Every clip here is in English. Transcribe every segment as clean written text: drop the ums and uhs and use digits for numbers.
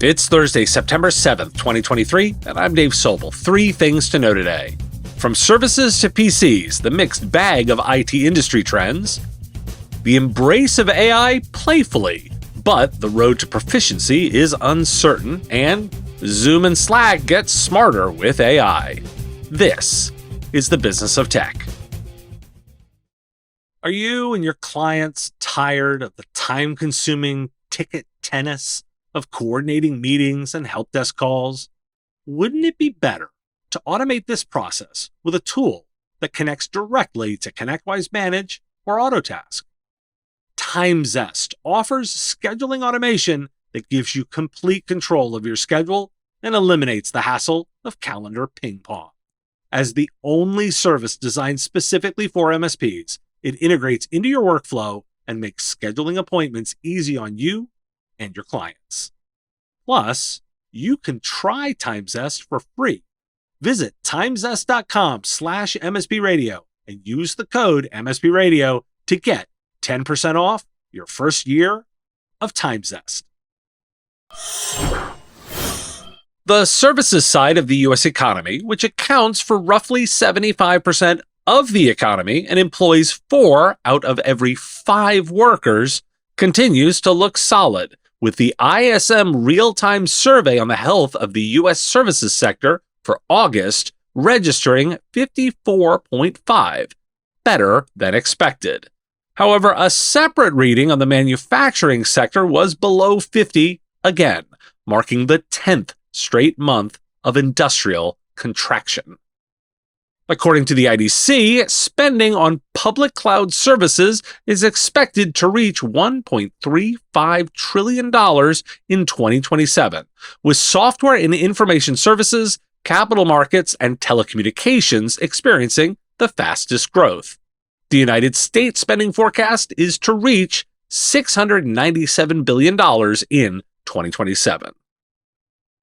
It's Thursday, September 7th, 2023, and I'm Dave Sobel. 3 things to know today. From services to PCs, the mixed bag of IT industry trends, the embrace of AI playfully, but the road to proficiency is uncertain, and Zoom and Slack get smarter with AI. This is the business of tech. Are you and your clients tired of the time-consuming ticket tennis of coordinating meetings and help desk calls? Wouldn't it be better to automate this process with a tool that connects directly to ConnectWise Manage or Autotask? TimeZest offers scheduling automation that gives you complete control of your schedule and eliminates the hassle of calendar ping pong. As the only service designed specifically for MSPs, it integrates into your workflow and makes scheduling appointments easy on you and your clients. Plus, you can try TimeZest for free. Visit timezest.com/MSPradio and use the code MSPradio to get 10% off your first year of TimeZest. The services side of the U.S. economy, which accounts for roughly 75% of the economy and employs 4 out of every 5 workers, continues to look solid, with the ISM real-time survey on the health of the U.S. services sector for August registering 54.5, better than expected. However, a separate reading on the manufacturing sector was below 50 again, marking the 10th straight month of industrial contraction. According to the IDC, spending on public cloud services is expected to reach $1.35 trillion in 2027, with software and information services, capital markets, and telecommunications experiencing the fastest growth. The United States spending forecast is to reach $697 billion in 2027.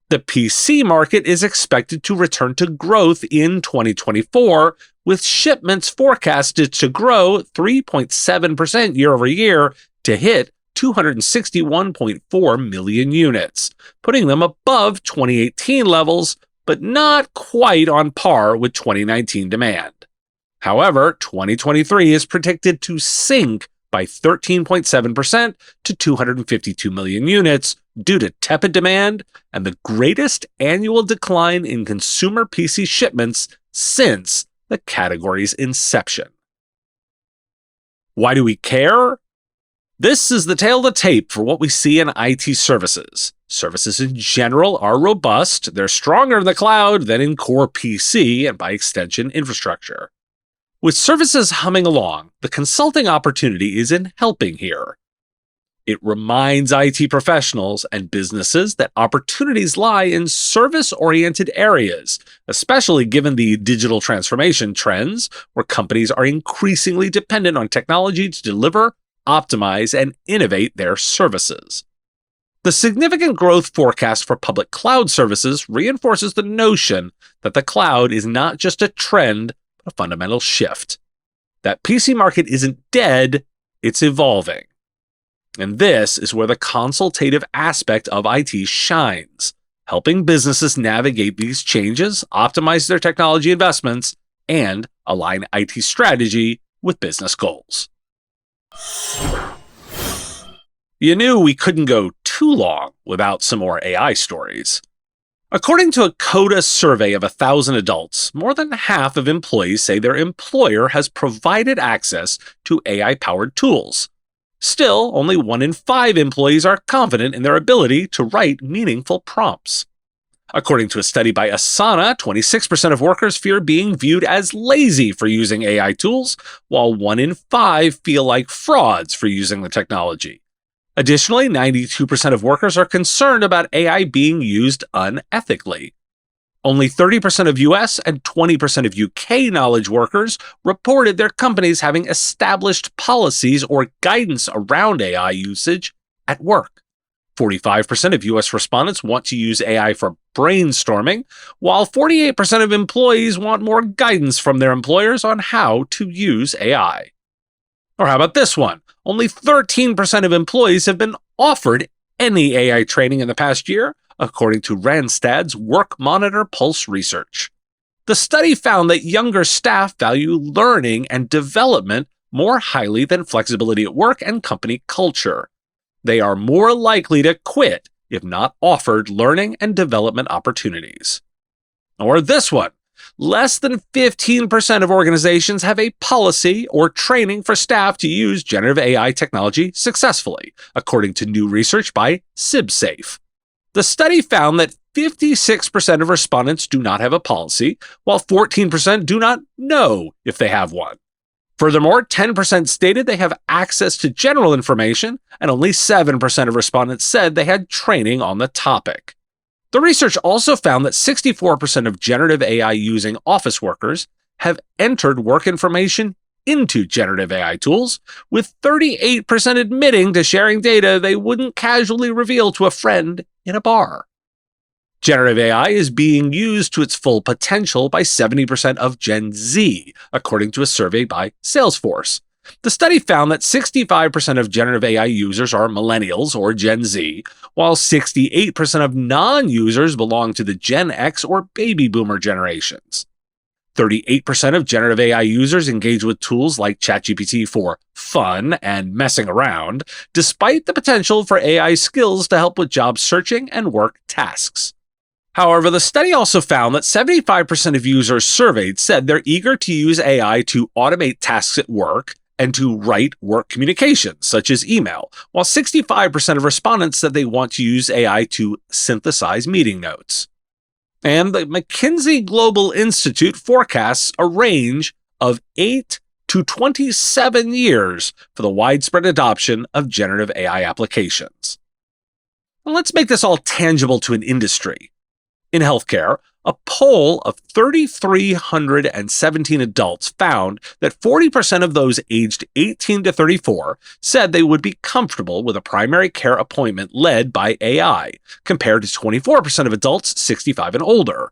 The PC market is expected to return to growth in 2024, with shipments forecasted to grow 3.7% year over year to hit 261.4 million units, putting them above 2018 levels, but not quite on par with 2019 demand. However, 2023 is predicted to sink by 13.7% to 252 million units due to tepid demand and the greatest annual decline in consumer PC shipments since the category's inception. Why do we care? This is the tail of the tape for what we see in IT services. Services in general are robust. They're stronger in the cloud than in core PC and by extension infrastructure. With services humming along, the consulting opportunity is in helping here. It reminds IT professionals and businesses that opportunities lie in service-oriented areas, especially given the digital transformation trends, where companies are increasingly dependent on technology to deliver, optimize, and innovate their services. The significant growth forecast for public cloud services reinforces the notion that the cloud is not just a trend, a fundamental shift. That PC market isn't dead, it's evolving. And this is where the consultative aspect of IT shines, helping businesses navigate these changes, optimize their technology investments, and align IT strategy with business goals. You knew we couldn't go too long without some more AI stories. According to a CODA survey of 1,000 adults, more than half of employees say their employer has provided access to AI-powered tools. Still, only 1 in 5 employees are confident in their ability to write meaningful prompts. According to a study by Asana, 26% of workers fear being viewed as lazy for using AI tools, while 1 in 5 feel like frauds for using the technology. Additionally, 92% of workers are concerned about AI being used unethically. Only 30% of US and 20% of UK knowledge workers reported their companies having established policies or guidance around AI usage at work. 45% of US respondents want to use AI for brainstorming, while 48% of employees want more guidance from their employers on how to use AI. Or how about this one? Only 13% of employees have been offered any AI training in the past year, according to Randstad's Work Monitor Pulse research. The study found that younger staff value learning and development more highly than flexibility at work and company culture. They are more likely to quit if not offered learning and development opportunities. Or this one. Less than 15% of organizations have a policy or training for staff to use generative AI technology successfully, according to new research by SibSafe. The study found that 56% of respondents do not have a policy, while 14% do not know if they have one. Furthermore, 10% stated they have access to general information, and only 7% of respondents said they had training on the topic. The research also found that 64% of generative AI using office workers have entered work information into generative AI tools, with 38% admitting to sharing data they wouldn't casually reveal to a friend in a bar. Generative AI is being used to its full potential by 70% of Gen Z, according to a survey by Salesforce. The study found that 65% of generative AI users are millennials or Gen Z, while 68% of non-users belong to the Gen X or baby boomer generations. 38% of generative AI users engage with tools like ChatGPT for fun and messing around, despite the potential for AI skills to help with job searching and work tasks. However, the study also found that 75% of users surveyed said they're eager to use AI to automate tasks at work and to write work communications, such as email, while 65% of respondents said they want to use AI to synthesize meeting notes. And the McKinsey Global Institute forecasts a range of 8 to 27 years for the widespread adoption of generative AI applications. Well, let's make this all tangible to an industry. In healthcare, a poll of 3,317 adults found that 40% of those aged 18 to 34 said they would be comfortable with a primary care appointment led by AI, compared to 24% of adults 65 and older.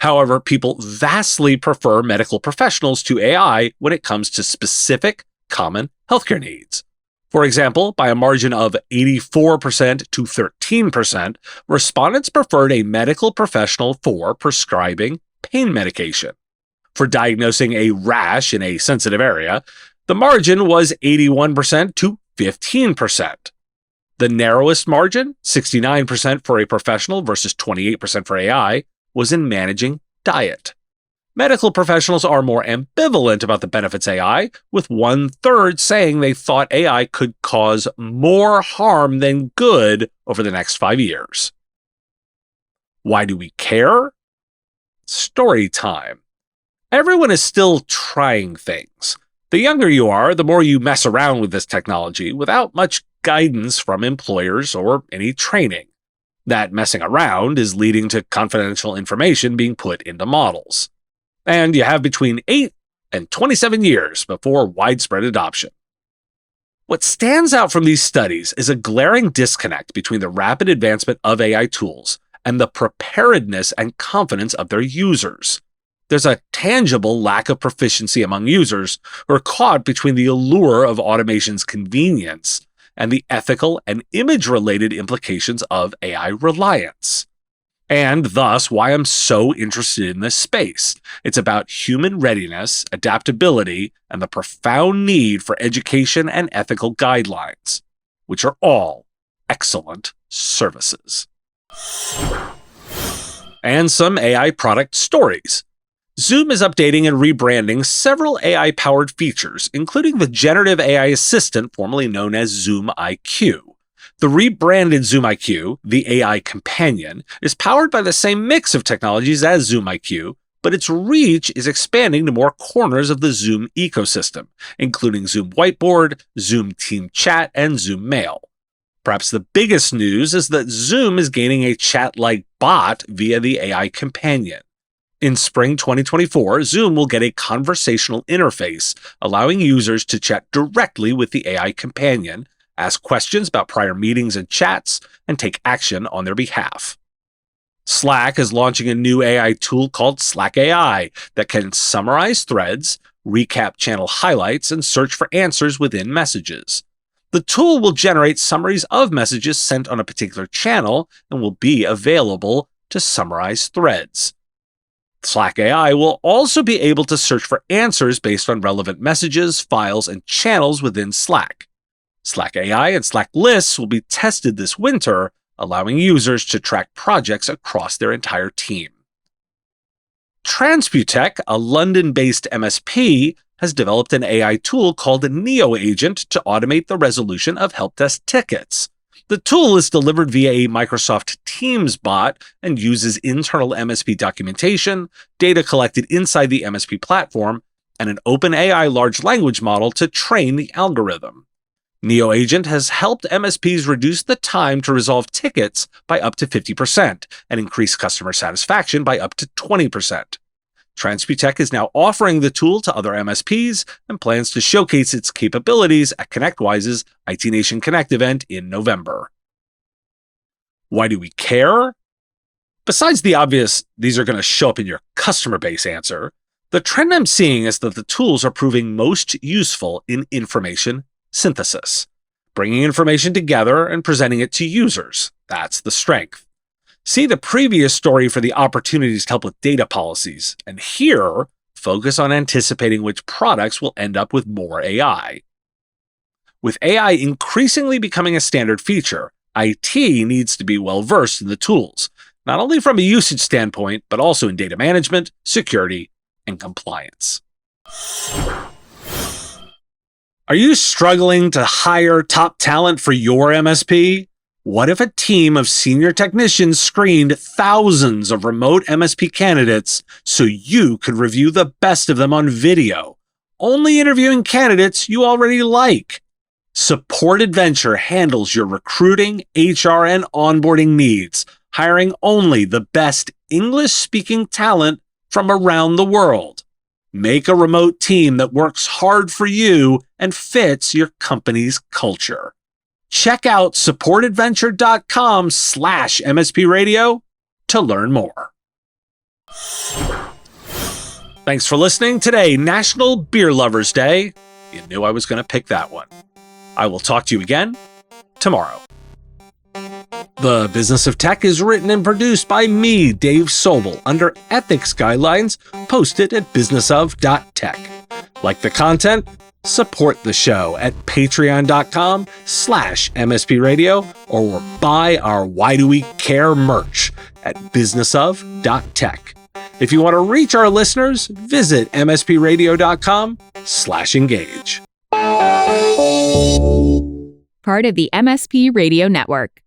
However, people vastly prefer medical professionals to AI when it comes to specific, common healthcare needs. For example, by a margin of 84% to 13%, respondents preferred a medical professional for prescribing pain medication. For diagnosing a rash in a sensitive area, the margin was 81% to 15%. The narrowest margin, 69% for a professional versus 28% for AI, was in managing diet. Medical professionals are more ambivalent about the benefits AI, with 1/3 saying they thought AI could cause more harm than good over the next 5 years. Why do we care? Story time. Everyone is still trying things. The younger you are, the more you mess around with this technology without much guidance from employers or any training. That messing around is leading to confidential information being put into models. And you have between 8 and 27 years before widespread adoption. What stands out from these studies is a glaring disconnect between the rapid advancement of AI tools and the preparedness and confidence of their users. There's a tangible lack of proficiency among users who are caught between the allure of automation's convenience and the ethical and image-related implications of AI reliance. And thus, why I'm so interested in this space. It's about human readiness, adaptability, and the profound need for education and ethical guidelines, which are all excellent services. And some AI product stories. Zoom is updating and rebranding several AI-powered features, including the generative AI assistant formerly known as Zoom IQ. The rebranded Zoom IQ, the AI companion, is powered by the same mix of technologies as Zoom IQ, but its reach is expanding to more corners of the Zoom ecosystem, including Zoom Whiteboard, Zoom Team Chat, and Zoom Mail. Perhaps the biggest news is that Zoom is gaining a chat-like bot via the AI companion. In spring 2024, Zoom will get a conversational interface, allowing users to chat directly with the AI companion, ask questions about prior meetings and chats, and take action on their behalf. Slack is launching a new AI tool called Slack AI that can summarize threads, recap channel highlights, and search for answers within messages. The tool will generate summaries of messages sent on a particular channel and will be available to summarize threads. Slack AI will also be able to search for answers based on relevant messages, files, and channels within Slack. Slack AI and Slack lists will be tested this winter, allowing users to track projects across their entire team. Transputech, a London-based MSP, has developed an AI tool called Neo Agent to automate the resolution of help desk tickets. The tool is delivered via a Microsoft Teams bot and uses internal MSP documentation, data collected inside the MSP platform, and an OpenAI large language model to train the algorithm. Neo Agent has helped MSPs reduce the time to resolve tickets by up to 50% and increase customer satisfaction by up to 20%. Transputech is now offering the tool to other MSPs and plans to showcase its capabilities at ConnectWise's IT Nation Connect event in November. Why do we care? Besides the obvious, these are going to show up in your customer base answer, the trend I'm seeing is that the tools are proving most useful in information synthesis, bringing information together and presenting it to users. That's the strength. See the previous story for the opportunities to help with data policies, and here, focus on anticipating which products will end up with more AI. With AI increasingly becoming a standard feature, IT needs to be well-versed in the tools, not only from a usage standpoint, but also in data management, security, and compliance. Are you struggling to hire top talent for your MSP? What if a team of senior technicians screened thousands of remote MSP candidates so you could review the best of them on video, only interviewing candidates you already like? Support Adventure handles your recruiting, HR, and onboarding needs, hiring only the best English-speaking talent from around the world. Make a remote team that works hard for you and fits your company's culture. Check out supportadventure.com/MSP Radio to learn more. Thanks for listening today, National Beer Lovers Day. You knew I was going to pick that one. I will talk to you again tomorrow. The Business of Tech is written and produced by me, Dave Sobel, under ethics guidelines posted at businessof.tech. Like the content? Support the show at patreon.com/MSP Radio or buy our Why Do We Care merch at businessof.tech. If you want to reach our listeners, visit mspradio.com/engage. Part of the MSP Radio Network.